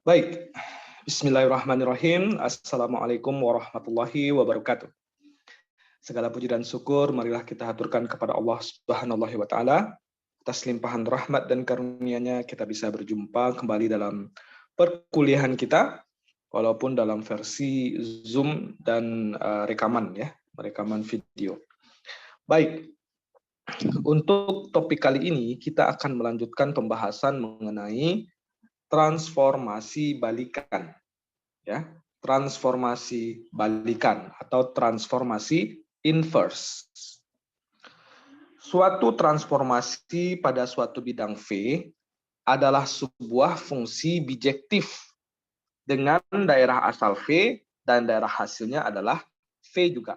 Baik, Bismillahirrahmanirrahim. Assalamualaikum warahmatullahi wabarakatuh. Segala puji dan syukur marilah kita haturkan kepada Allah Subhanahu wa taala. Atas limpahan rahmat dan karunia-Nya kita bisa berjumpa kembali dalam perkuliahan kita, walaupun dalam versi Zoom dan rekaman video. Baik, untuk topik kali ini kita akan melanjutkan pembahasan mengenai transformasi balikan, ya, transformasi balikan atau transformasi inverse. Suatu transformasi pada suatu bidang V adalah sebuah fungsi bijektif dengan daerah asal V dan daerah hasilnya adalah V juga.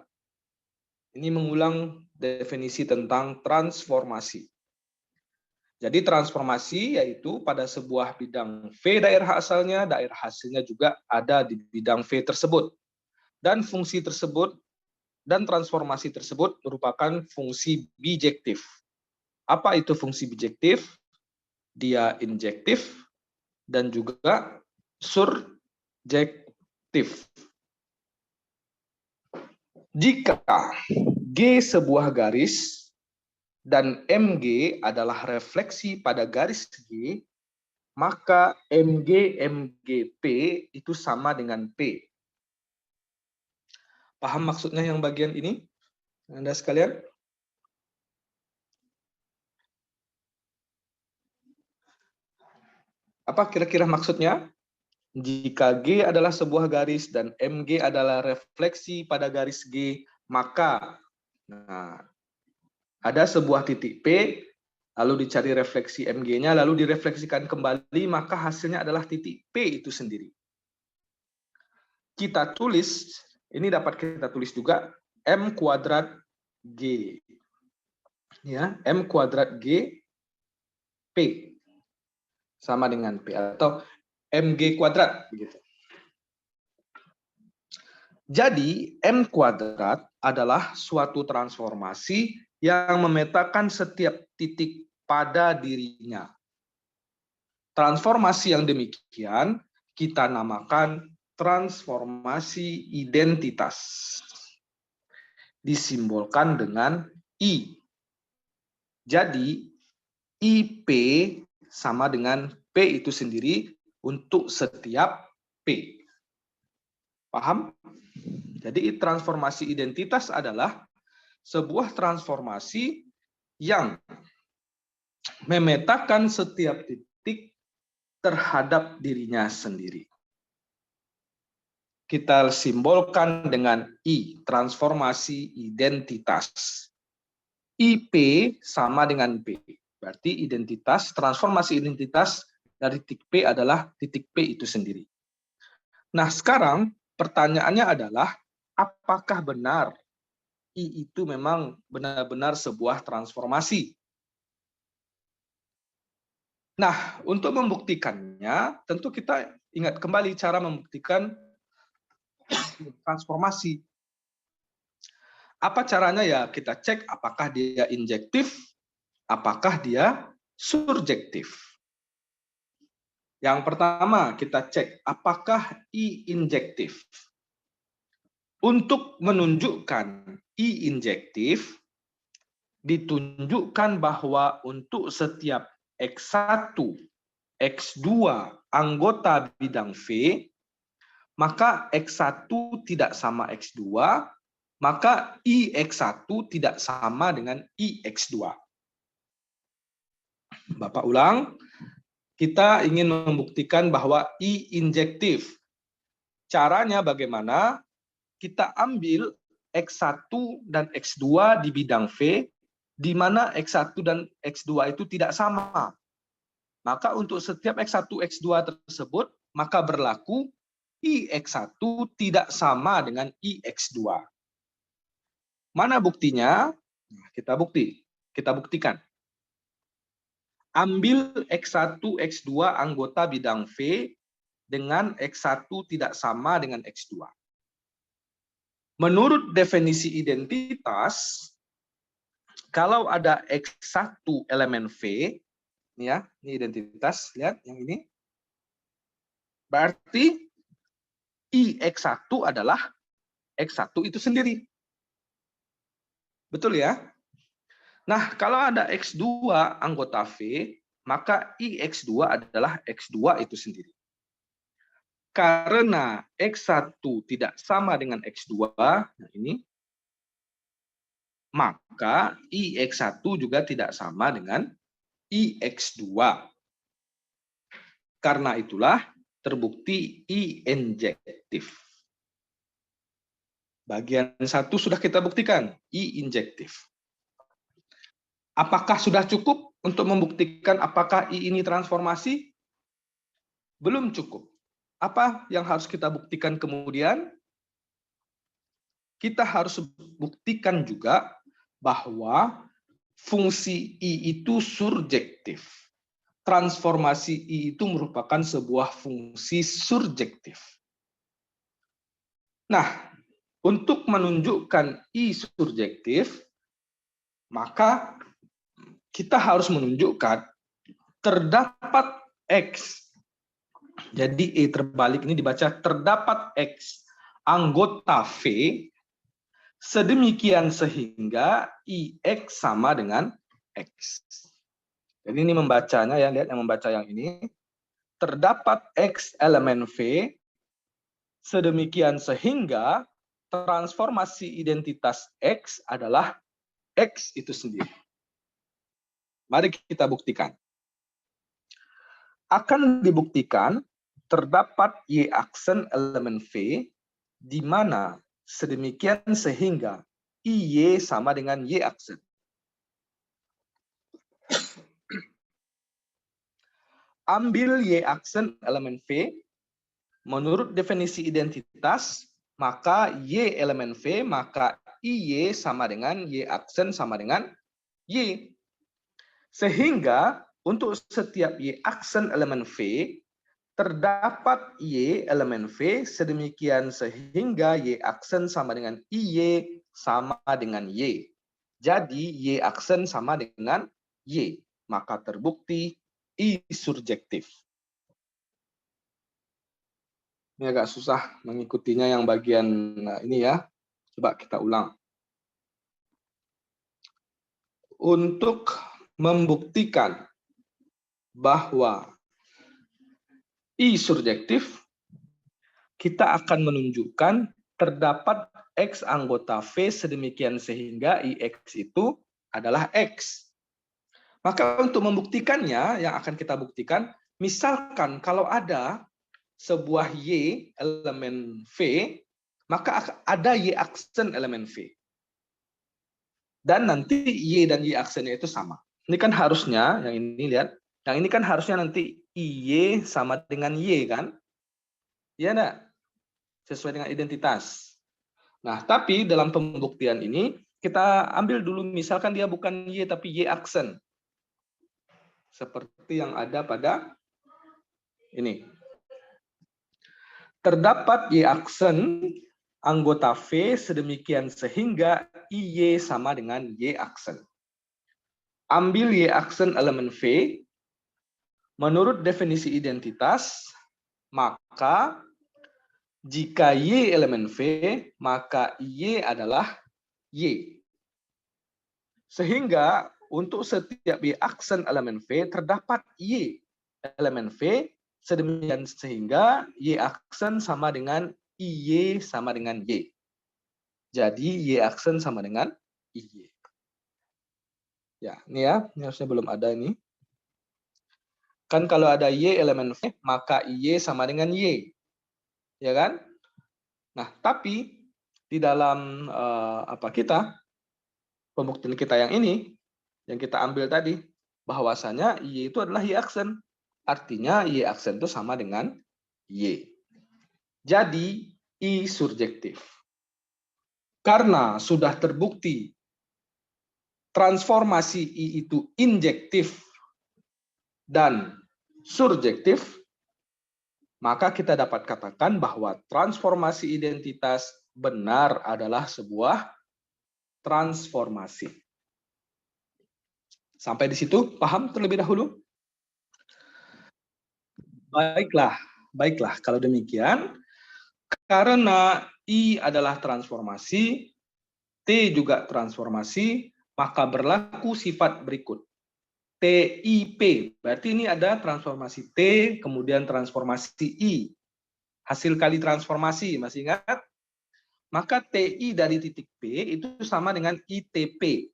Ini mengulang definisi tentang transformasi. Jadi transformasi yaitu pada sebuah bidang V daerah asalnya, daerah hasilnya juga ada di bidang V tersebut. Dan fungsi tersebut dan transformasi tersebut merupakan fungsi bijektif. Apa itu fungsi bijektif? Dia injektif dan juga surjektif. Jika G sebuah garis dan MG adalah refleksi pada garis G, maka MGP itu sama dengan P. Paham maksudnya yang bagian ini, Anda sekalian? Apa kira-kira maksudnya? Jika G adalah sebuah garis dan MG adalah refleksi pada garis G, maka ada sebuah titik P, lalu dicari refleksi MG-nya, lalu direfleksikan kembali, maka hasilnya adalah titik P itu sendiri. Kita tulis, ini dapat kita tulis juga, M kuadrat G. Ya, M kuadrat G, P. Sama dengan P, atau MG kuadrat. Begitu. Jadi, M kuadrat adalah suatu transformasi yang memetakan setiap titik pada dirinya. Transformasi yang demikian kita namakan transformasi identitas. Disimbolkan dengan I. Jadi, IP sama dengan P itu sendiri untuk setiap P. Paham? Jadi, transformasi identitas adalah sebuah transformasi yang memetakan setiap titik terhadap dirinya sendiri. Kita simbolkan dengan I, transformasi identitas. IP sama dengan P. Berarti identitas, transformasi identitas dari titik P adalah titik P itu sendiri. Nah, sekarang pertanyaannya adalah, apakah benar I itu memang benar-benar sebuah transformasi? Nah, untuk membuktikannya, tentu kita ingat kembali cara membuktikan transformasi. Apa caranya ya? Kita cek apakah dia injektif, apakah dia surjektif. Yang pertama, kita cek apakah I injektif. Untuk menunjukkan I injektif, ditunjukkan bahwa untuk setiap X1, X2 anggota bidang V, maka X1 tidak sama X2, maka IX1 tidak sama dengan IX2. Bapak ulang, kita ingin membuktikan bahwa I injektif. Caranya bagaimana? Kita ambil X1 dan X2 di bidang V, di mana X1 dan X2 itu tidak sama. Maka untuk setiap X1, X2 tersebut, maka berlaku IX1 tidak sama dengan IX2. Mana buktinya? Kita buktikan. Ambil X1, X2 anggota bidang V dengan X1 tidak sama dengan X2. Menurut definisi identitas, kalau ada X1 elemen V, ini ya, ini identitas, lihat yang ini. Berarti IX1 adalah X1 itu sendiri. Betul ya? Nah, kalau ada X2 anggota V, maka IX2 adalah X2 itu sendiri. Karena X1 tidak sama dengan X2, nah ini, maka IX1 juga tidak sama dengan IX2. Karena itulah terbukti I-injektif. Bagian 1 sudah kita buktikan, I-injektif. Apakah sudah cukup untuk membuktikan apakah I ini transformasi? Belum cukup. Apa yang harus kita buktikan kemudian? Kita harus buktikan juga bahwa fungsi I itu surjektif. Transformasi I itu merupakan sebuah fungsi surjektif. Nah, untuk menunjukkan I surjektif, maka kita harus menunjukkan terdapat X. Jadi E terbalik ini dibaca terdapat X anggota V sedemikian sehingga IX sama dengan X. Jadi ini membacanya ya, lihat yang membaca yang ini. Terdapat X elemen V sedemikian sehingga transformasi identitas X adalah X itu sendiri. Mari kita buktikan. Akan dibuktikan terdapat Y aksen elemen V di mana sedemikian sehingga IY sama dengan Y aksen. Ambil Y aksen elemen V menurut definisi identitas, maka Y elemen V, maka IY sama dengan Y aksen sama dengan Y. Sehingga untuk setiap Y aksen elemen V, terdapat Y elemen V sedemikian sehingga Y aksen sama dengan IY sama dengan Y. Jadi Y aksen sama dengan Y. Maka terbukti I surjektif. Ini agak susah mengikutinya yang bagian ini ya. Coba kita ulang. Untuk membuktikan bahwa I surjektif, kita akan menunjukkan terdapat X anggota V sedemikian sehingga IX itu adalah X. Maka untuk membuktikannya, yang akan kita buktikan, misalkan kalau ada sebuah Y elemen V, maka ada Y aksen elemen V. Dan nanti Y dan Y aksennya itu sama. Ini kan harusnya, yang ini lihat, yang ini kan harusnya nanti IY sama dengan Y kan? Iya enggak? Sesuai dengan identitas. Nah, tapi dalam pembuktian ini, kita ambil dulu misalkan dia bukan Y tapi Y aksen. Seperti yang ada pada ini. Terdapat Y aksen anggota V sedemikian sehingga IY sama dengan Y aksen. Ambil Y aksen elemen V, menurut definisi identitas, maka jika Y elemen V, maka Y adalah Y. Sehingga untuk setiap Y aksen elemen V, terdapat Y elemen V, sedemikian sehingga Y aksen sama dengan IY sama dengan Y. Jadi Y aksen sama dengan IY. Ya, ini ya, ini harusnya belum ada ini. Kan kalau ada Y elemen V, maka IY sama dengan Y. Ya kan? Nah, tapi di dalam pembuktian kita yang ini, yang kita ambil tadi, bahwasanya Y itu adalah Y aksen. Artinya Y aksen itu sama dengan Y. Jadi I surjektif. Karena sudah terbukti transformasi I itu injektif dan surjektif, maka kita dapat katakan bahwa transformasi identitas benar adalah sebuah transformasi. Sampai di situ, paham terlebih dahulu? Baiklah, Baiklah, kalau demikian, karena I adalah transformasi, T juga transformasi, maka berlaku sifat berikut. TIP, berarti ini ada transformasi T, kemudian transformasi I. Hasil kali transformasi, masih ingat? Maka TI dari titik P itu sama dengan ITP.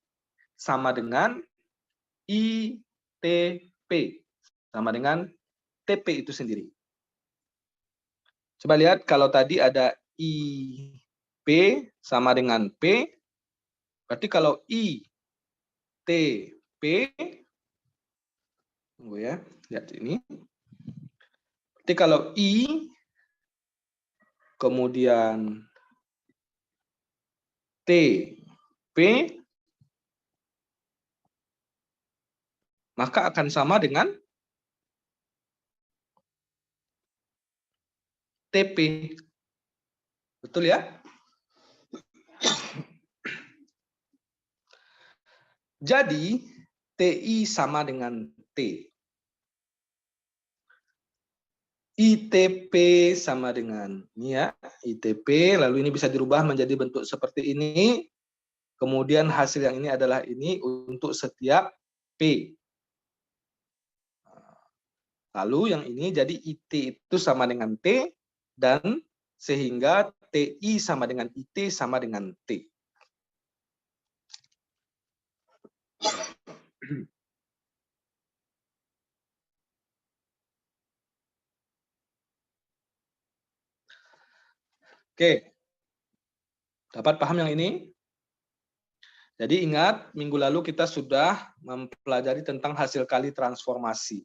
Sama dengan ITP. Sama dengan TP itu sendiri. Coba lihat kalau tadi ada IP sama dengan P. Berarti kalau ITP, tunggu ya, lihat ini. Berarti kalau I, kemudian TP, maka akan sama dengan TP. Betul ya? Jadi, TI sama dengan T. ITP sama dengan ini ya, ITP, lalu ini bisa dirubah menjadi bentuk seperti ini. Kemudian hasil yang ini adalah ini untuk setiap P. Lalu yang ini jadi IT itu sama dengan T, dan sehingga TI sama dengan IT sama dengan T. Oke, dapat paham yang ini? Jadi ingat, minggu lalu kita sudah mempelajari tentang hasil kali transformasi.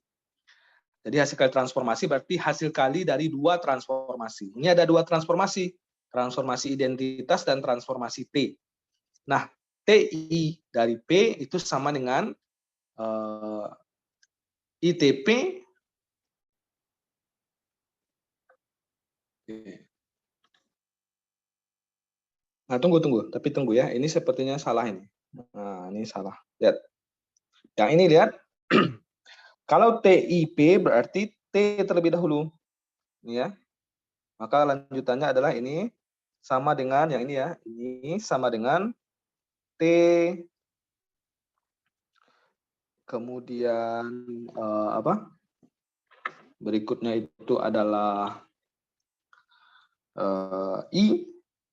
Jadi hasil kali transformasi berarti hasil kali dari dua transformasi. Ini ada dua transformasi, transformasi identitas dan transformasi T. Nah, TI dari P itu sama dengan ITP. Nah, tunggu. Tapi tunggu ya, ini sepertinya salah ini. Nah, ini salah. Lihat. Yang ini lihat. Kalau TIP berarti T terlebih dahulu. Ini ya. Maka lanjutannya adalah ini sama dengan yang ini ya. Ini sama dengan T. Kemudian apa? Berikutnya itu adalah I,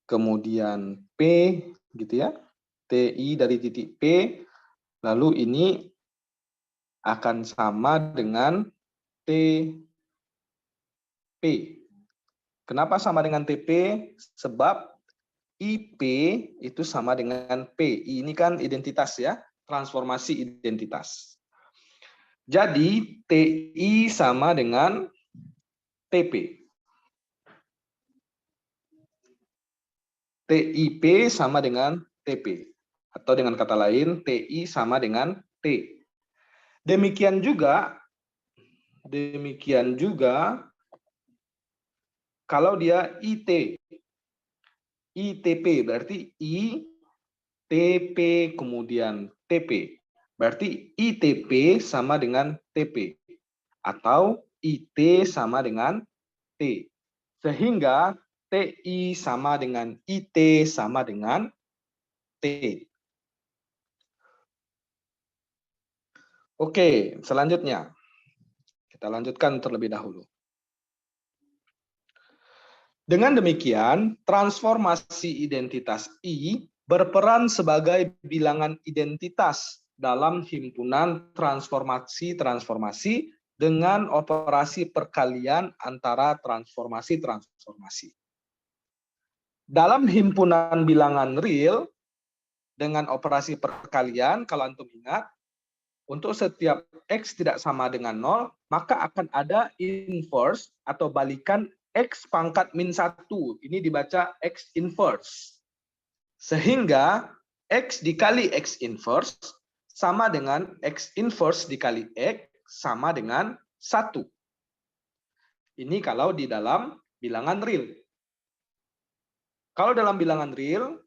kemudian P gitu ya. TI dari titik P, lalu ini akan sama dengan TP. Kenapa sama dengan TP? Sebab IP itu sama dengan P. Ini kan identitas ya, transformasi identitas. Jadi TI sama dengan TP. TIP sama dengan TP. Atau dengan kata lain, TI sama dengan T. Demikian juga kalau dia IT. ITP berarti I, TP, kemudian TP. Berarti ITP sama dengan TP. Atau IT sama dengan T. Sehingga TI sama dengan IT sama dengan T. Oke, selanjutnya. Kita lanjutkan terlebih dahulu. Dengan demikian, transformasi identitas I berperan sebagai bilangan identitas dalam himpunan transformasi-transformasi dengan operasi perkalian antara transformasi-transformasi. Dalam himpunan bilangan real, dengan operasi perkalian, kalau antum ingat, untuk setiap X tidak sama dengan 0, maka akan ada inverse atau balikan X pangkat min 1. Ini dibaca X inverse. Sehingga X dikali X inverse sama dengan X inverse dikali X sama dengan 1. Ini kalau di dalam bilangan real. Kalau dalam bilangan real,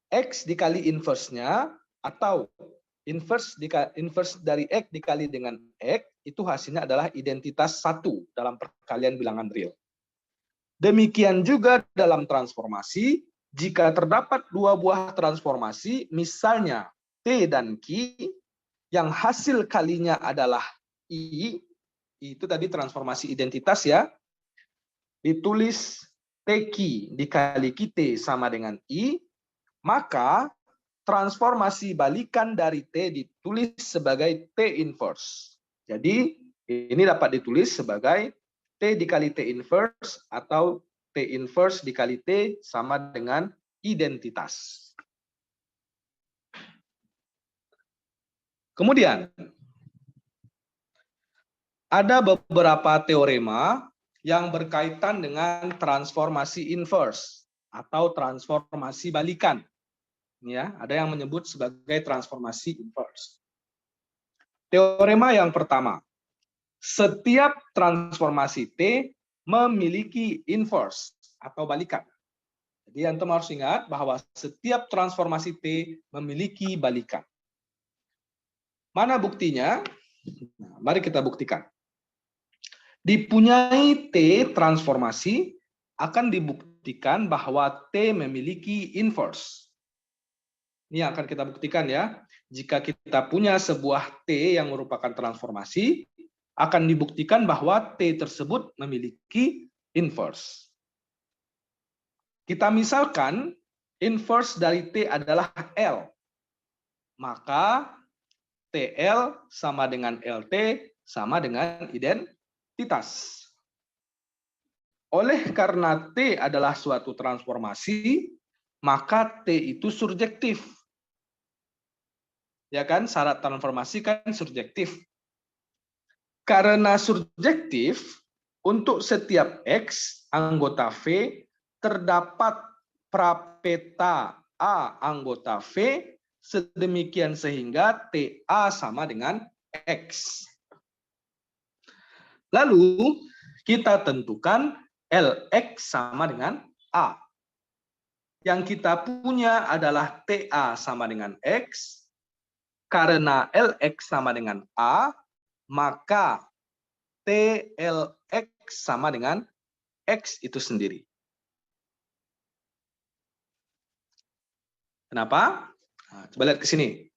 X dikali inverse-nya atau inverse dari X dikali dengan X itu hasilnya adalah identitas 1 dalam perkalian bilangan real. Demikian juga dalam transformasi, jika terdapat 2 buah transformasi, misalnya T dan Q, yang hasil kalinya adalah I, itu tadi transformasi identitas ya, ditulis TQ dikali QT sama dengan I, maka transformasi balikan dari T ditulis sebagai T inverse. Jadi ini dapat ditulis sebagai T dikali T inverse atau T inverse dikali T sama dengan identitas. Kemudian, ada beberapa teorema yang berkaitan dengan transformasi inverse atau transformasi balikan. Ya, ada yang menyebut sebagai transformasi inverse. Teorema yang pertama, setiap transformasi T memiliki inverse atau balikan. Jadi antum harus ingat bahwa setiap transformasi T memiliki balikan. Mana buktinya? Nah, mari kita buktikan. Dipunyai T transformasi akan dibuktikan bahwa T memiliki inverse. Ini yang akan kita buktikan ya. Jika kita punya sebuah T yang merupakan transformasi, akan dibuktikan bahwa T tersebut memiliki inverse. Kita misalkan inverse dari T adalah L. Maka TL sama dengan LT sama dengan identitas. Oleh karena T adalah suatu transformasi, maka T itu surjektif. Ya kan, syarat transformasi kan surjektif. Karena surjektif, untuk setiap X anggota V terdapat prapeta A anggota V sedemikian sehingga TA sama dengan X. Lalu kita tentukan LX sama dengan A. Yang kita punya adalah TA sama dengan X. Karena LX sama dengan A, maka TLX sama dengan X itu sendiri. Kenapa? Nah, coba lihat ke sini.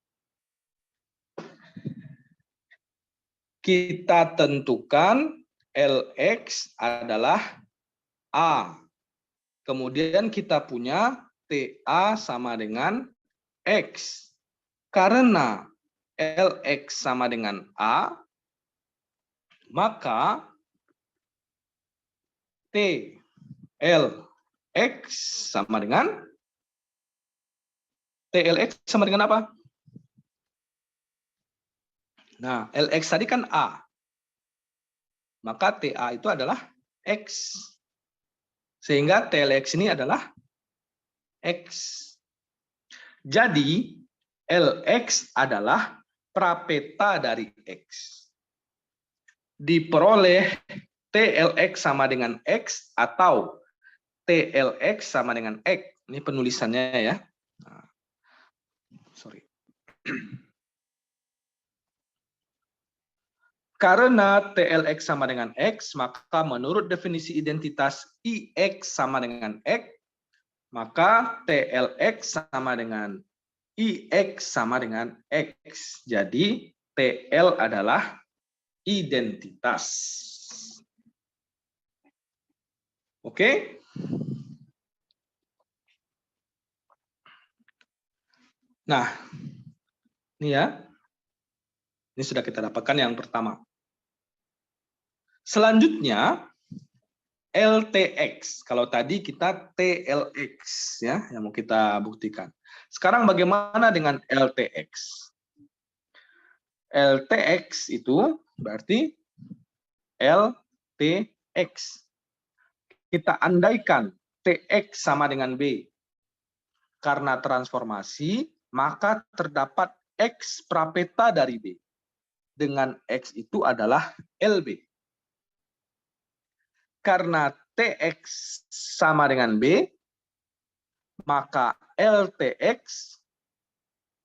Kita tentukan LX adalah A. Kemudian kita punya TA sama dengan X. Karena LX sama dengan A, maka TLX sama dengan apa? Nah, LX tadi kan A. Maka TA itu adalah X. Sehingga TLX ini adalah X. Jadi, LX adalah prapeta dari X. Diperoleh TLX sama dengan X atau TLX sama dengan X. Ini penulisannya ya. Nah, sorry. Karena TLX sama dengan X, maka menurut definisi identitas IX sama dengan X, maka TLX sama dengan IX sama dengan X. Jadi TL adalah identitas. Oke? Nah, ini ya. Ini sudah kita dapatkan yang pertama. Selanjutnya, LTX. Kalau tadi kita TLX ya, yang mau kita buktikan. Sekarang bagaimana dengan LTX? LTX itu berarti LTX. Kita andaikan TX sama dengan B. Karena transformasi, maka terdapat X prapeta dari B. Dengan X itu adalah LB. Karena TX sama dengan B, maka LTX,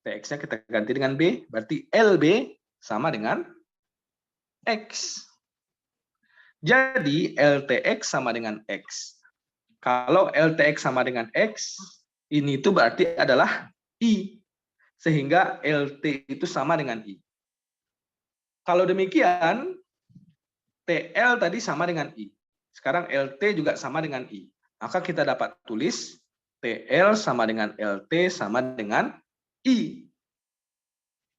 TX-nya kita ganti dengan B, berarti LB sama dengan X. Jadi LTX sama dengan X. Kalau LTX sama dengan X, ini itu berarti adalah I. Sehingga LT itu sama dengan I. Kalau demikian, TL tadi sama dengan I. Sekarang LT juga sama dengan I. Maka kita dapat tulis TL sama dengan LT sama dengan I.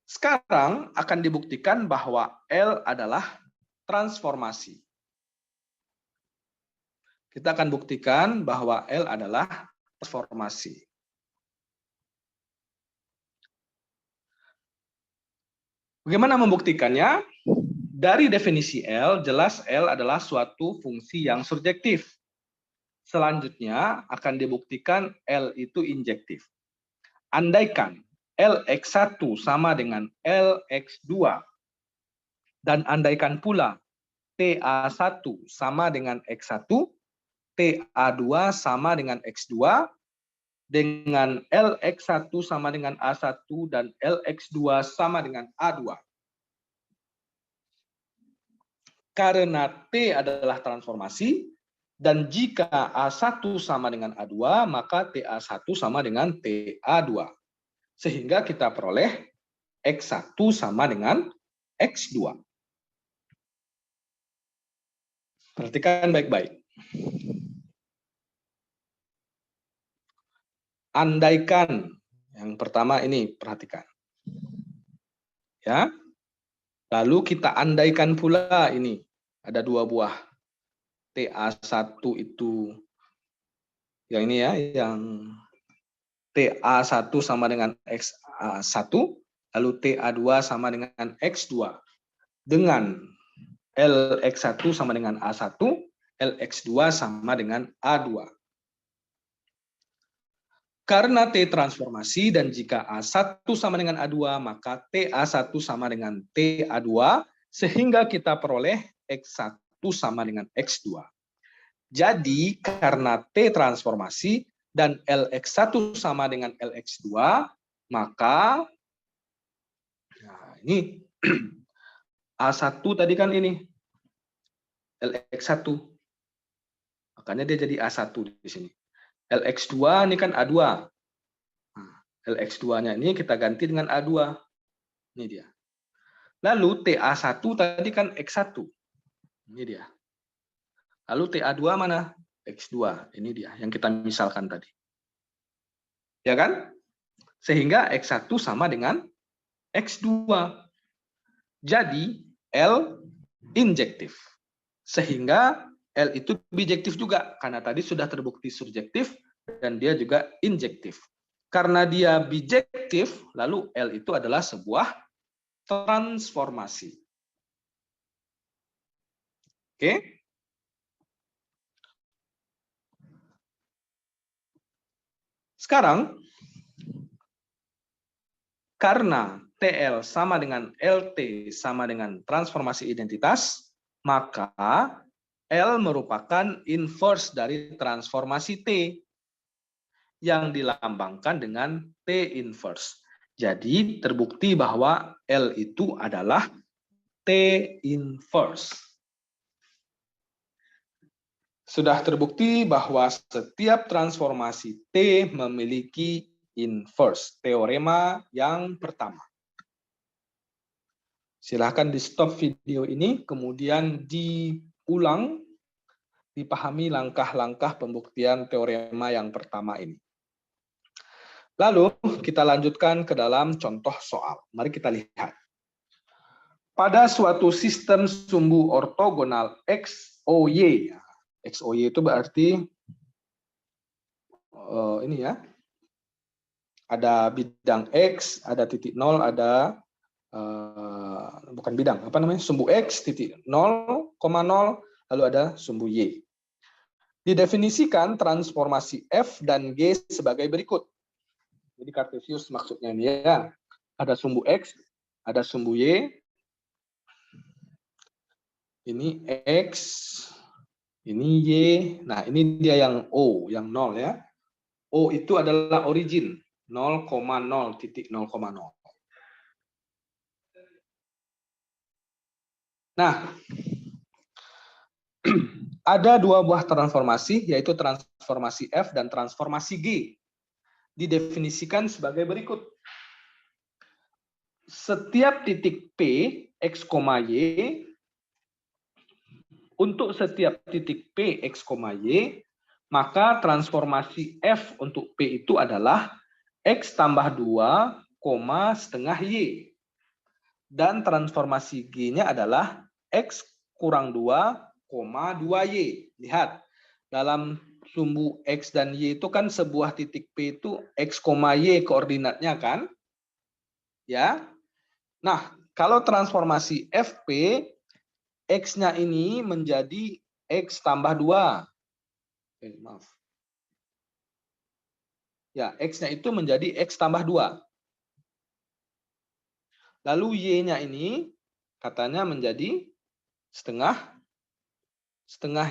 Sekarang akan dibuktikan bahwa L adalah transformasi. Kita akan buktikan bahwa L adalah transformasi. Bagaimana membuktikannya? Dari definisi L, jelas L adalah suatu fungsi yang surjektif. Selanjutnya akan dibuktikan L itu injektif. Andaikan Lx1 sama dengan Lx2, dan andaikan pula TA1 sama dengan X1, TA2 sama dengan X2, dengan Lx1 sama dengan A1 dan Lx2 sama dengan A2. Karena T adalah transformasi, dan jika A1 sama dengan A2, maka TA1 sama dengan TA2. Sehingga kita peroleh X1 sama dengan X2. Perhatikan baik-baik. Andaikan, yang pertama ini perhatikan. Ya. Lalu kita andaikan pula ini, ada dua buah. TA1 itu, yang ini ya, yang TA1 sama dengan X1, lalu TA2 sama dengan X2. Dengan Lx1 sama dengan A1, Lx2 sama dengan A2. Karena T transformasi dan jika A1 sama dengan A2, maka TA1 sama dengan TA2, sehingga kita peroleh X1 sama dengan X2. Jadi, karena T transformasi dan Lx1 sama dengan Lx2, maka nah ini A1 tadi kan ini Lx1. Makanya dia jadi A1 di sini. Lx2 ini kan A2. Nah, Lx2-nya ini kita ganti dengan A2. Ini dia. Lalu TA1 tadi kan X1. Ini dia. Lalu TA2 mana? X2. Ini dia yang kita misalkan tadi. Ya kan? Sehingga X1 sama dengan X2. Jadi L injektif. Sehingga L itu bijektif juga, karena tadi sudah terbukti surjektif dan dia juga injektif. Karena dia bijektif, lalu L itu adalah sebuah transformasi. Oke? Sekarang, karena TL sama dengan LT sama dengan transformasi identitas, maka L merupakan inverse dari transformasi T yang dilambangkan dengan T inverse. Jadi terbukti bahwa L itu adalah T inverse. Sudah terbukti bahwa setiap transformasi T memiliki inverse. Teorema yang pertama. Silahkan di stop video ini, kemudian diulang, dipahami langkah-langkah pembuktian teorema yang pertama ini. Lalu kita lanjutkan ke dalam contoh soal. Mari kita lihat. Pada suatu sistem sumbu ortogonal XOY. XOY itu berarti ini ya. Ada bidang X, ada titik 0, ada bukan bidang, apa namanya? Sumbu X, titik 0,0, lalu ada sumbu Y. Didefinisikan transformasi F dan G sebagai berikut. Jadi Cartesius maksudnya ini ya. Ada sumbu X, ada sumbu Y. Ini X, ini Y. Nah, ini dia yang O, yang 0 ya. O itu adalah origin, 0,0, titik 0,0. Nah, ada dua buah transformasi, yaitu transformasi F dan transformasi G. Didefinisikan sebagai berikut. Setiap titik P, X, Y, untuk setiap titik P, X, Y, maka transformasi F untuk P itu adalah X tambah 2, setengah Y. Dan transformasi G-nya adalah X kurang 2, 2Y. Lihat, dalam sumbu X dan Y itu kan sebuah titik P itu X, Y koordinatnya kan? Ya. Nah, kalau transformasi FP, X-nya ini menjadi X tambah 2. Maaf. Ya, X-nya itu menjadi X tambah 2. Lalu Y-nya ini katanya menjadi setengah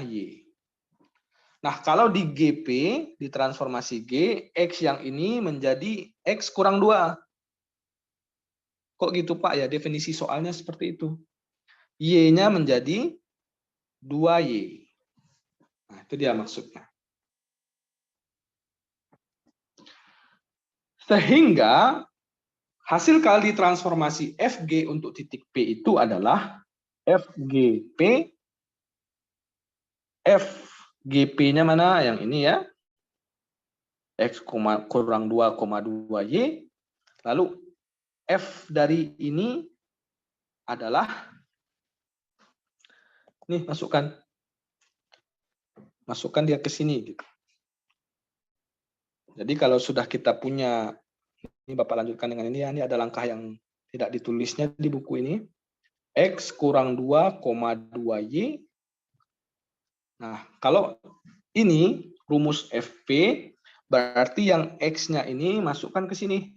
Y. Nah, kalau di GP, di transformasi G, X yang ini menjadi X kurang 2. Kok gitu Pak? Ya, definisi soalnya seperti itu. Y-nya menjadi 2Y. Nah, itu dia maksudnya. Sehingga hasil kali transformasi FG untuk titik P itu adalah FGP. FGP-nya mana? Yang ini ya. X kurang 2,2Y. Lalu F dari ini adalah, nih masukkan dia ke sini. Jadi kalau sudah kita punya, ini Bapak lanjutkan dengan ini ya, ini ada langkah yang tidak ditulisnya di buku ini. X kurang 2,2Y. Nah, kalau ini rumus FP, berarti yang X-nya ini masukkan ke sini.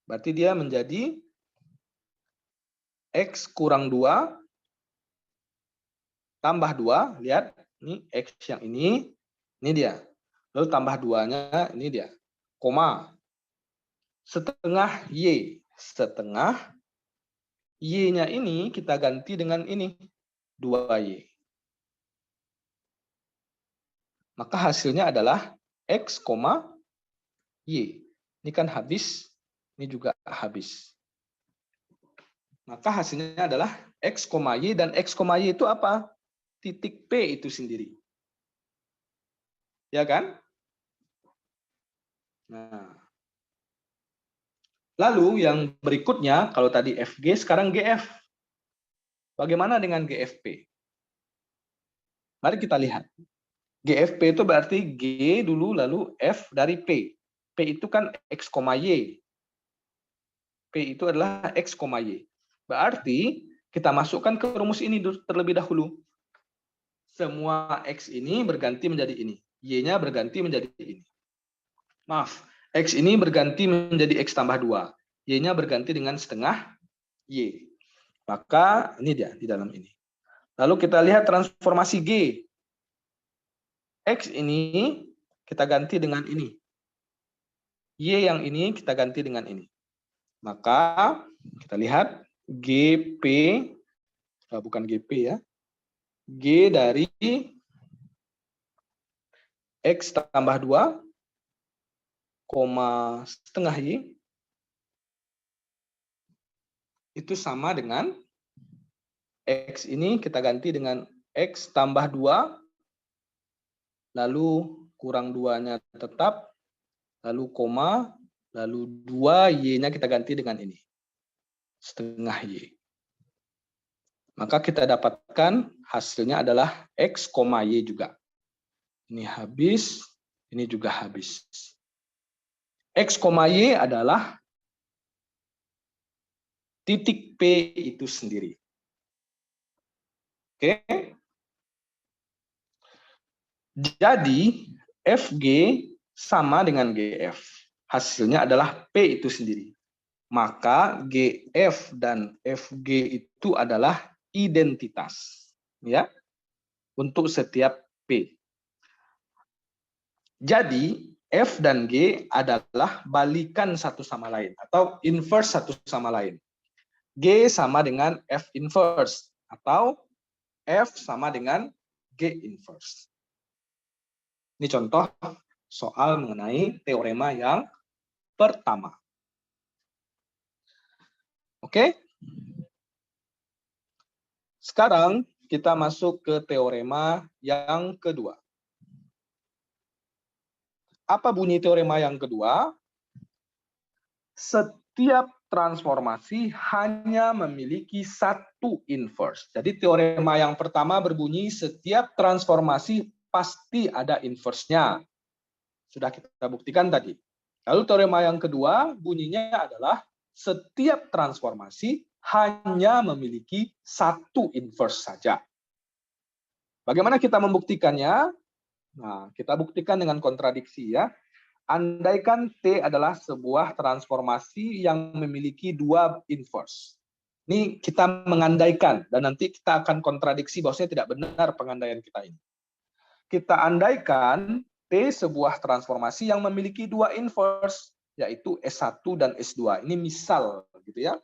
Berarti dia menjadi X kurang 2 tambah 2. Lihat, ini X yang ini dia. Lalu tambah 2-nya, ini dia. Koma. Setengah Y. Setengah Y-nya ini kita ganti dengan ini. 2Y. Maka hasilnya adalah X, Y. Ini kan habis, ini juga habis. Maka hasilnya adalah X, Y, dan X, Y itu apa? Titik P itu sendiri. Ya kan? Nah. Lalu yang berikutnya, kalau tadi FG, sekarang GF. Bagaimana dengan GFP? Mari kita lihat. GFP itu berarti G dulu, lalu F dari P. P itu kan X, Y. P itu adalah X, Y. Berarti kita masukkan ke rumus ini terlebih dahulu. Semua X ini berganti menjadi ini. Y-nya berganti menjadi ini. Maaf, X ini berganti menjadi X tambah 2. Y-nya berganti dengan setengah Y. Maka ini dia di dalam ini. Lalu kita lihat transformasi G. X ini kita ganti dengan ini. Y yang ini kita ganti dengan ini. Maka kita lihat GP, bukan GP ya. G dari X tambah 2, setengah Y, itu sama dengan X ini kita ganti dengan X tambah 2, lalu kurang 2-nya tetap, lalu koma, lalu 2Y-nya kita ganti dengan ini. Setengah Y. Maka kita dapatkan hasilnya adalah X, Y juga. Ini habis, ini juga habis. X, Y adalah titik P itu sendiri. Oke. Jadi FG sama dengan GF. Hasilnya adalah P itu sendiri. Maka GF dan FG itu adalah identitas, ya, untuk setiap P. Jadi F dan G adalah balikan satu sama lain atau inverse satu sama lain. G sama dengan F inverse atau F sama dengan G inverse. Ini contoh soal mengenai teorema yang pertama. Oke? Sekarang kita masuk ke teorema yang kedua. Apa bunyi teorema yang kedua? Setiap transformasi hanya memiliki satu inverse. Jadi teorema yang pertama berbunyi setiap transformasi pasti ada inverse-nya. Sudah kita buktikan tadi. Lalu teorema yang kedua bunyinya adalah setiap transformasi hanya memiliki satu inverse saja. Bagaimana kita membuktikannya? Nah, kita buktikan dengan kontradiksi ya. Andaikan T adalah sebuah transformasi yang memiliki dua inverse. Ini kita mengandaikan, dan nanti kita akan kontradiksi bahwasanya tidak benar pengandaian kita ini. Kita andaikan T sebuah transformasi yang memiliki dua inverse, yaitu S1 dan S2. Ini misal, gitu ya.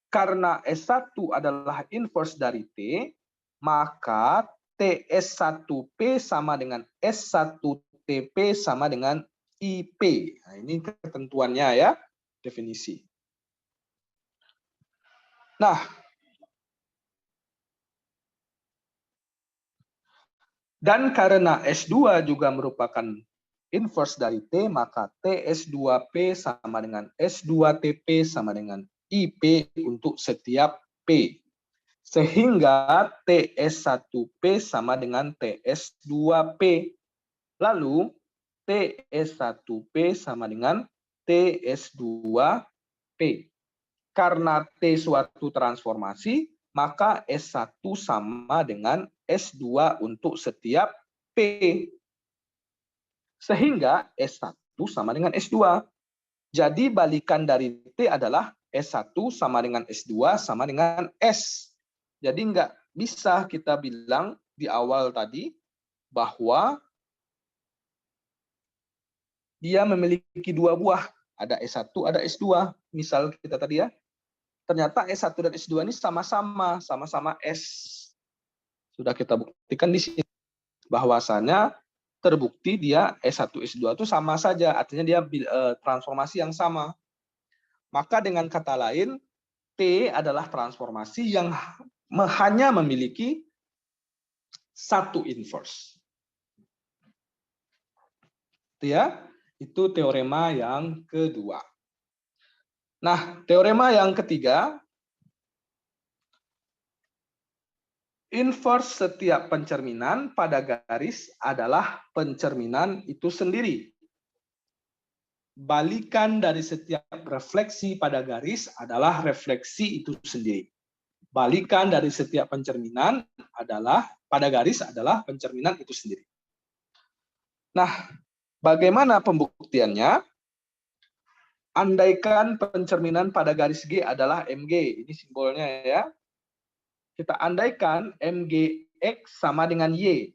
Karena S1 adalah inverse dari T, maka TS1P sama dengan S1TP sama dengan IP. Nah, ini ketentuannya ya, definisi. Nah, dan karena S2 juga merupakan inverse dari T, maka TS2P sama dengan S2TP sama dengan IP untuk setiap P. Sehingga TS1P sama dengan TS2P. Lalu TS1P sama dengan TS2P. Karena T suatu transformasi, maka S1 sama dengan S2 untuk setiap P. Sehingga S1 sama dengan S2. Jadi balikan dari T adalah S1 sama dengan S2 sama dengan S. Jadi nggak bisa kita bilang di awal tadi bahwa dia memiliki dua buah. Ada S1, ada S2. Misal kita tadi ya. Ternyata S1 dan S2 ini sama-sama S. Sudah kita buktikan di sini. Bahwasannya terbukti dia S1, S2 itu sama saja. Artinya dia transformasi yang sama. Maka dengan kata lain, T adalah transformasi yang hanya memiliki satu inverse. Ya, itu teorema yang kedua. Nah, teorema yang ketiga, inverse setiap pencerminan pada garis adalah pencerminan itu sendiri. Balikan dari setiap refleksi pada garis adalah refleksi itu sendiri. Balikan dari setiap pencerminan adalah pada garis adalah pencerminan itu sendiri. Nah, bagaimana pembuktiannya? Andaikan pencerminan pada garis G adalah MG, ini simbolnya ya. Kita andaikan MGX sama dengan Y.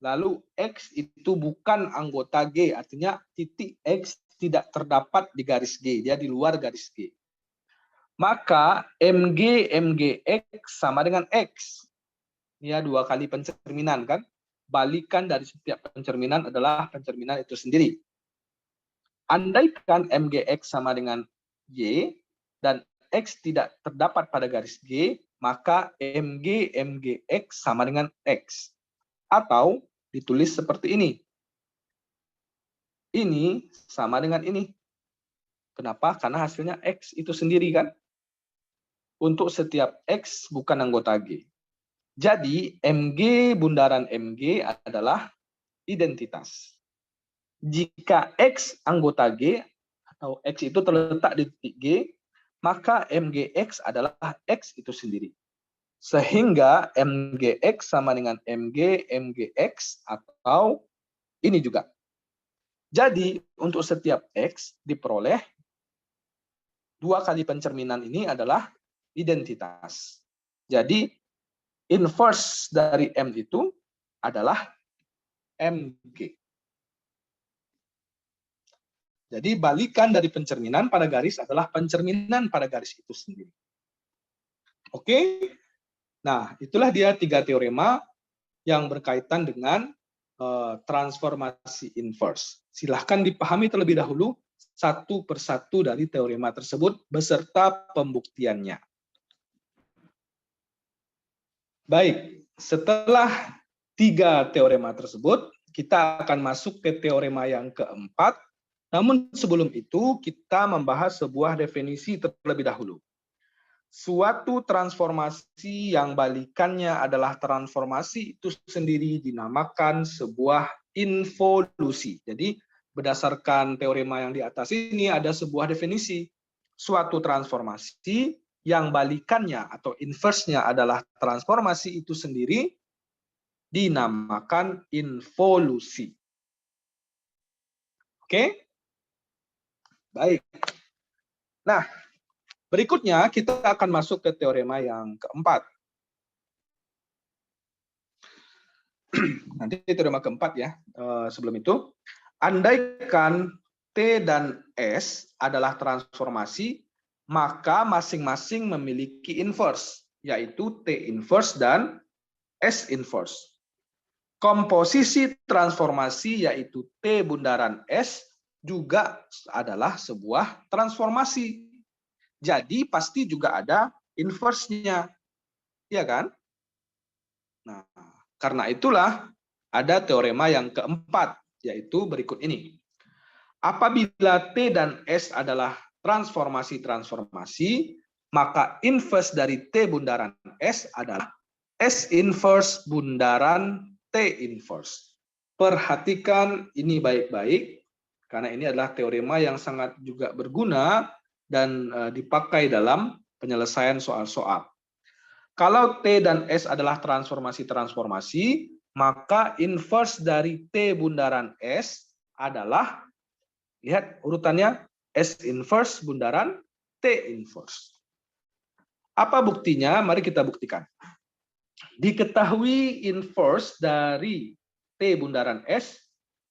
Lalu X itu bukan anggota G, artinya titik X tidak terdapat di garis G, dia di luar garis G. Maka MGX sama dengan X. Ya, dua kali pencerminan kan. Balikan dari setiap pencerminan adalah pencerminan itu sendiri. Andaikan MGX sama dengan Y dan X tidak terdapat pada garis G, maka MGX sama dengan X. Atau ditulis seperti ini. Ini sama dengan ini. Kenapa? Karena hasilnya X itu sendiri kan. Untuk setiap X bukan anggota G. Jadi MG bundaran MG adalah identitas. Jika X anggota G, atau X itu terletak di titik G, maka MGX adalah X itu sendiri. Sehingga MGX sama dengan MGX atau ini juga. Jadi untuk setiap X diperoleh dua kali pencerminan ini adalah identitas. Jadi inverse dari M itu adalah MG. Jadi balikan dari pencerminan pada garis adalah pencerminan pada garis itu sendiri. Oke? Nah, itulah dia 3 teorema yang berkaitan dengan transformasi inverse. Silahkan dipahami terlebih dahulu satu persatu dari teorema tersebut beserta pembuktiannya. Baik, setelah 3 teorema tersebut, kita akan masuk ke teorema yang keempat. Namun sebelum itu, kita membahas sebuah definisi terlebih dahulu. Suatu transformasi yang balikannya adalah transformasi itu sendiri dinamakan sebuah involusi. Jadi berdasarkan teorema yang di atas ini ada sebuah definisi. Suatu transformasi yang balikannya atau inverse-nya adalah transformasi itu sendiri dinamakan involusi. Oke? Baik. Nah, berikutnya kita akan masuk ke teorema yang keempat. Nanti teorema keempat ya. Sebelum itu, andaikan T dan S adalah transformasi, maka masing-masing memiliki inverse, yaitu T inverse dan S inverse. Komposisi transformasi yaitu T bundaran S juga adalah sebuah transformasi. Jadi pasti juga ada inverse-nya. Iya kan? Nah, karena itulah ada teorema yang keempat, yaitu berikut ini. Apabila T dan S adalah transformasi-transformasi, maka inverse dari T bundaran S adalah S inverse bundaran T inverse. Perhatikan ini baik-baik, karena ini adalah teorema yang sangat juga berguna dan dipakai dalam penyelesaian soal-soal. Kalau T dan S adalah transformasi-transformasi, maka inverse dari T bundaran S adalah, lihat urutannya, S inverse bundaran T inverse. Apa buktinya? Mari kita buktikan. Diketahui inverse dari T bundaran S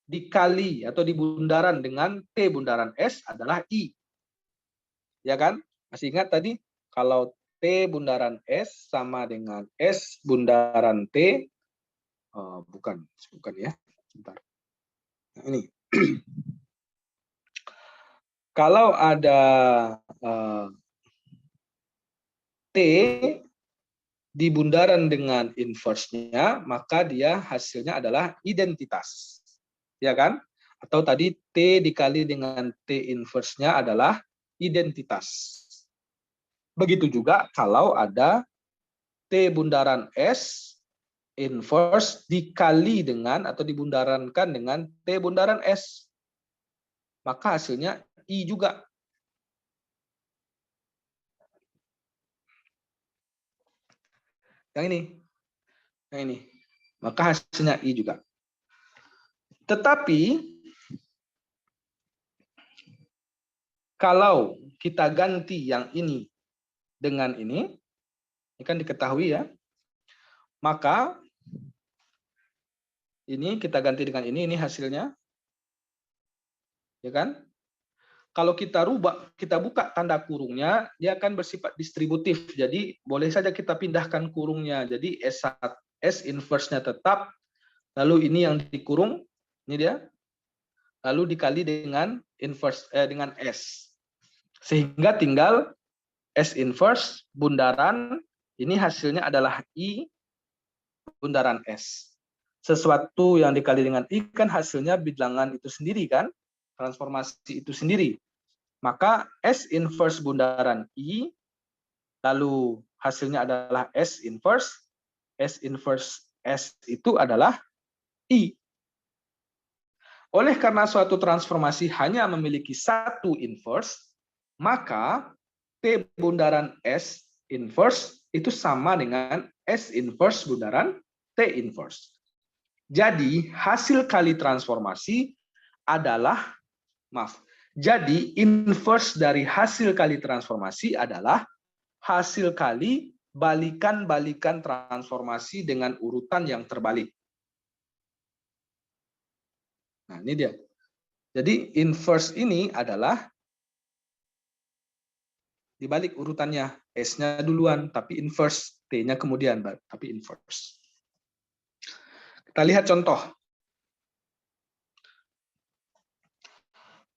dikali atau di bundaran dengan T bundaran S adalah I. Ya kan? Masih ingat tadi? Kalau T bundaran S sama dengan S bundaran T, bukan ya, bentar. Nah, ini. Kalau ada T di bundaran dengan inverse-nya, maka dia hasilnya adalah identitas. Ya kan? Atau tadi T dikali dengan T inverse-nya adalah identitas. Begitu juga kalau ada T bundaran S inverse dikali dengan atau dibundarankan dengan T bundaran S. Maka hasilnya I juga. Yang ini. Yang ini. Maka hasilnya I juga. Tetapi kalau kita ganti yang ini dengan ini kan diketahui ya, maka ini kita ganti dengan ini hasilnya, ya kan? Kalau kita rubah, kita buka tanda kurungnya, dia akan bersifat distributif. Jadi boleh saja kita pindahkan kurungnya. Jadi S inverse-nya tetap, lalu ini yang dikurung, ini dia, lalu dikali dengan inverse dengan S. Sehingga tinggal S inverse bundaran, ini hasilnya adalah I bundaran S. Sesuatu yang dikali dengan I kan hasilnya bilangan itu sendiri kan, transformasi itu sendiri. Maka S inverse bundaran I, lalu hasilnya adalah S inverse S itu adalah I. Oleh karena suatu transformasi hanya memiliki satu inverse, maka T bundaran S inverse itu sama dengan S inverse bundaran T inverse. Jadi hasil kali transformasi adalah, jadi inverse dari hasil kali transformasi adalah hasil kali balikan-balikan transformasi dengan urutan yang terbalik. Nah, ini dia. Jadi inverse ini adalah Dibalik urutannya, S-nya duluan, tapi inverse. T-nya kemudian, tapi inverse. Kita lihat contoh.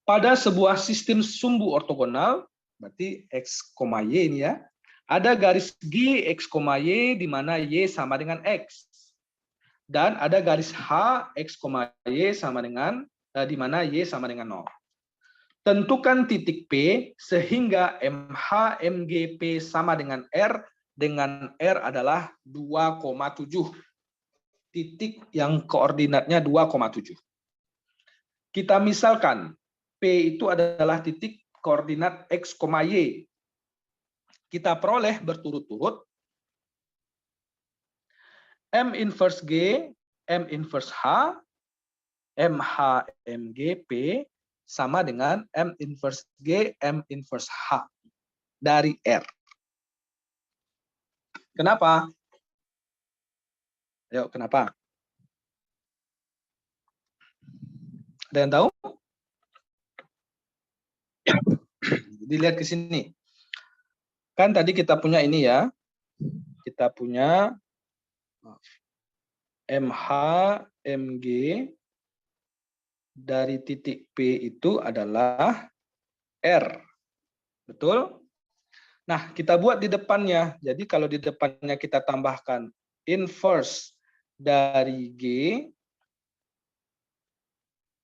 Pada sebuah sistem sumbu ortogonal, berarti X, Y ini ya, ada garis G, X, Y, di mana Y sama dengan X. Dan ada garis H, X, Y sama dengan, di mana Y sama dengan 0. Tentukan titik P sehingga MH, MG, P sama dengan R adalah 2,7. Titik yang koordinatnya 2,7. Kita misalkan P itu adalah titik koordinat X, Y. Kita peroleh berturut-turut M inverse G, M inverse H, MH, MG, P sama dengan M inverse G, M inverse H dari R. Kenapa? Ayo, kenapa? Ada yang tahu? Dilihat ke sini. Kan tadi kita punya ini ya. Kita punya MH, MG dari titik P itu adalah R. Betul? Nah, kita buat di depannya. Jadi kalau di depannya kita tambahkan inverse dari G,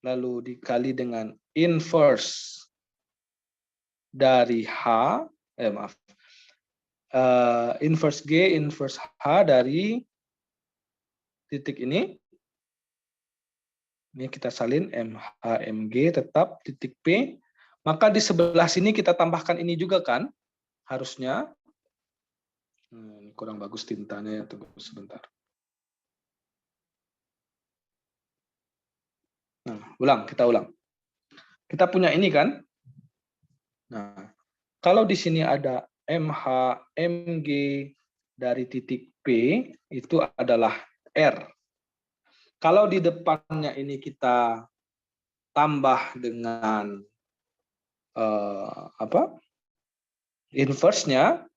lalu dikali dengan inverse dari H, inverse G, inverse H dari titik ini. Ini kita salin MH, MG tetap titik P. Maka di sebelah sini kita tambahkan ini juga kan? Harusnya. Ini kurang bagus tintanya ya, tunggu sebentar. Nah, kita ulang. Kita punya ini kan? Nah, kalau di sini ada MH, MG dari titik P, itu adalah R. Kalau di depannya ini kita tambah dengan inverse-nya,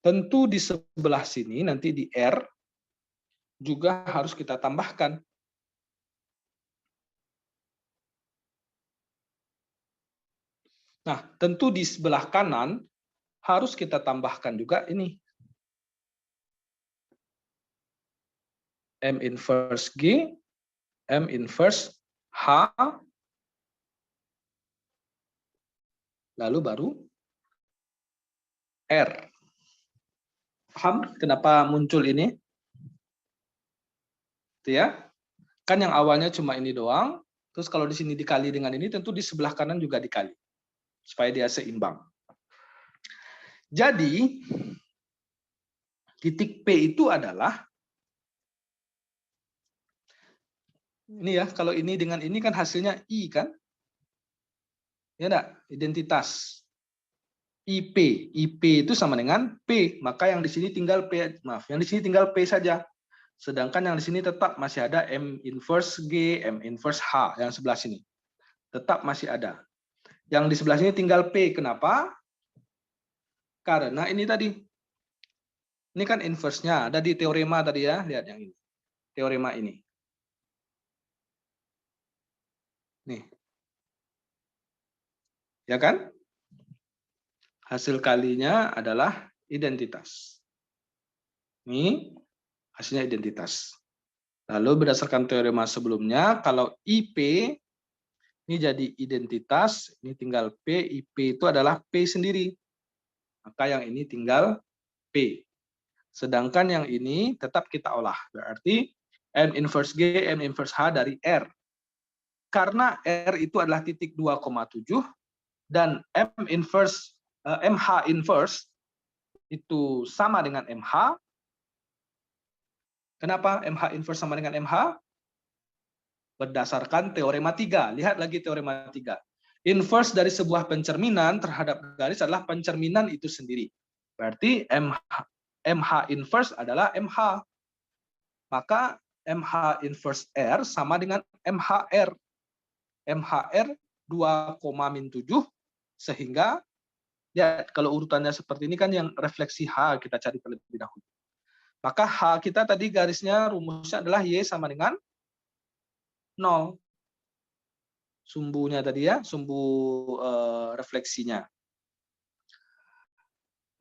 tentu di sebelah sini nanti di R juga harus kita tambahkan. Nah, tentu di sebelah kanan harus kita tambahkan juga ini. M inverse G, M inverse H, lalu baru R. Paham kenapa muncul ini? Itu ya. Kan yang awalnya cuma ini doang, terus kalau di sini dikali dengan ini, tentu di sebelah kanan juga dikali. Supaya dia seimbang. Jadi, titik P itu adalah, ini ya, kalau ini dengan ini kan hasilnya I kan? Ya enggak? Identitas. IP. IP itu sama dengan P. Maka yang di sini tinggal P, yang di sini tinggal P saja. Sedangkan yang di sini tetap masih ada M inverse G, M inverse H yang sebelah sini. Tetap masih ada. Yang di sebelah sini tinggal P. Kenapa? Karena ini tadi. Ini kan inverse-nya. Ada di teorema tadi ya. Lihat yang ini. Teorema ini. Nih. Ya kan? Hasil kalinya adalah identitas. Ini hasilnya identitas. Lalu berdasarkan teorema sebelumnya, kalau IP ini jadi identitas, ini tinggal P, IP itu adalah P sendiri. Maka yang ini tinggal P. Sedangkan yang ini tetap kita olah. Berarti M inverse G, M inverse H dari R. Karena R itu adalah titik 2,7 dan MH inverse itu sama dengan MH. Kenapa MH inverse sama dengan MH? Berdasarkan teorema 3. Lihat lagi teorema 3. Inverse dari sebuah pencerminan terhadap garis adalah pencerminan itu sendiri. Berarti MH inverse adalah MH. Maka MH inverse R sama dengan MHR. MHR 2,-7, sehingga ya kalau urutannya seperti ini kan yang refleksi H kita cari terlebih dahulu. Maka H kita tadi garisnya rumusnya adalah Y sama dengan 0. Sumbunya tadi ya, sumbu refleksinya.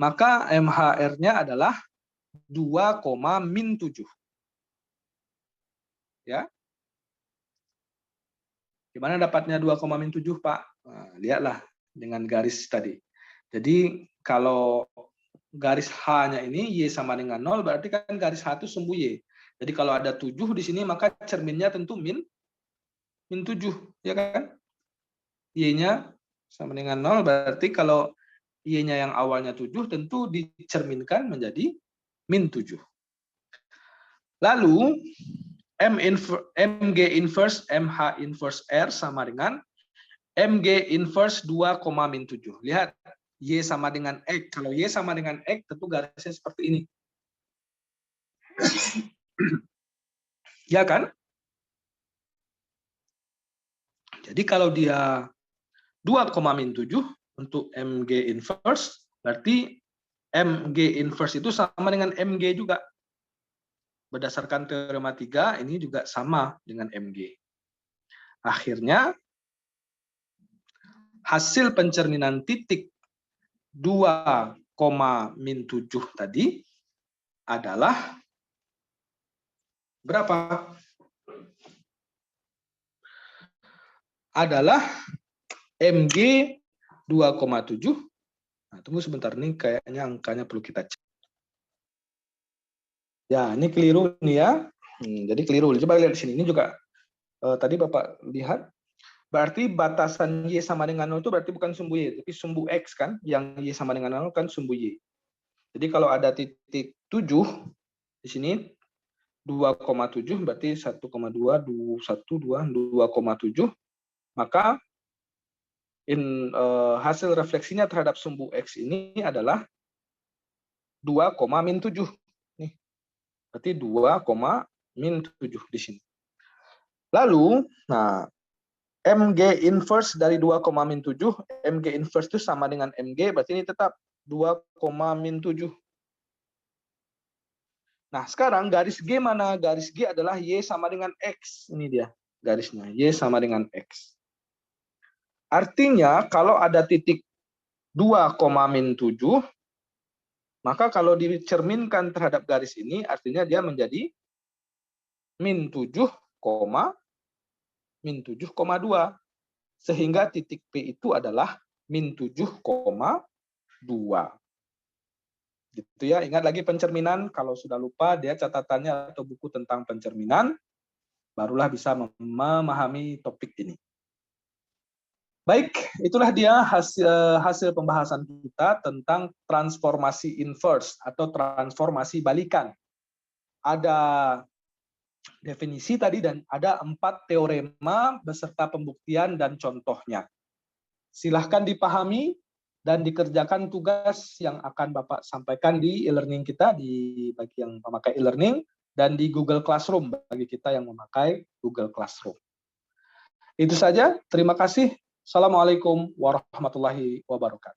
Maka MHR-nya adalah 2,-7. Ya. Gimana dapatnya 2,-7, Pak? Nah, lihatlah dengan garis tadi. Jadi kalau garis H-nya ini Y sama dengan 0, berarti kan garis H itu sumbu Y. Jadi kalau ada 7 di sini, maka cerminnya tentu min 7, ya kan? Y-nya sama dengan 0, berarti kalau Y-nya yang awalnya 7, tentu dicerminkan menjadi min 7. Lalu, MG inverse MH inverse R sama dengan MG inverse 2,-7. Lihat, Y sama dengan X. Kalau Y sama dengan X, tentu garisnya seperti ini. Ya kan? Jadi kalau dia 2,-7 untuk MG inverse, berarti MG inverse itu sama dengan MG juga. Berdasarkan teorema 3, ini juga sama dengan MG. Akhirnya, hasil pencerminan titik 2,-7 tadi adalah berapa? Adalah MG 2,7. Nah, tunggu sebentar, nih kayaknya angkanya perlu kita cek. Ya, ini keliru nih ya. Jadi keliru. Coba lihat di sini. Ini juga tadi Bapak lihat. Berarti batasan Y sama dengan 0 itu berarti bukan sumbu Y, tapi sumbu X kan. Yang Y sama dengan 0 kan sumbu Y. Jadi kalau ada titik 7 di sini 2,7 berarti 1,2, 2,7, maka hasil refleksinya terhadap sumbu X ini adalah 2,-7. Nih. Berarti 2,-7 di sini. Lalu, nah, MG inverse dari 2,-7, MG inverse itu sama dengan MG, berarti ini tetap 2,-7. Nah, sekarang garis G mana? Garis G adalah Y sama dengan X. Ini dia garisnya, Y sama dengan X. Artinya, kalau ada titik 2,-7, maka kalau dicerminkan terhadap garis ini, artinya dia menjadi min 7,2. Sehingga titik P itu adalah min 7,2. Gitu ya. Ingat lagi pencerminan, kalau sudah lupa dia catatannya atau buku tentang pencerminan, barulah bisa memahami topik ini. Baik, itulah dia hasil pembahasan kita tentang transformasi inverse atau transformasi balikan. Ada definisi tadi dan ada 4 teorema beserta pembuktian dan contohnya. Silahkan dipahami dan dikerjakan tugas yang akan Bapak sampaikan di e-learning kita, bagi yang memakai e-learning, dan di Google Classroom bagi kita yang memakai Google Classroom. Itu saja, terima kasih. Assalamualaikum warahmatullahi wabarakatuh.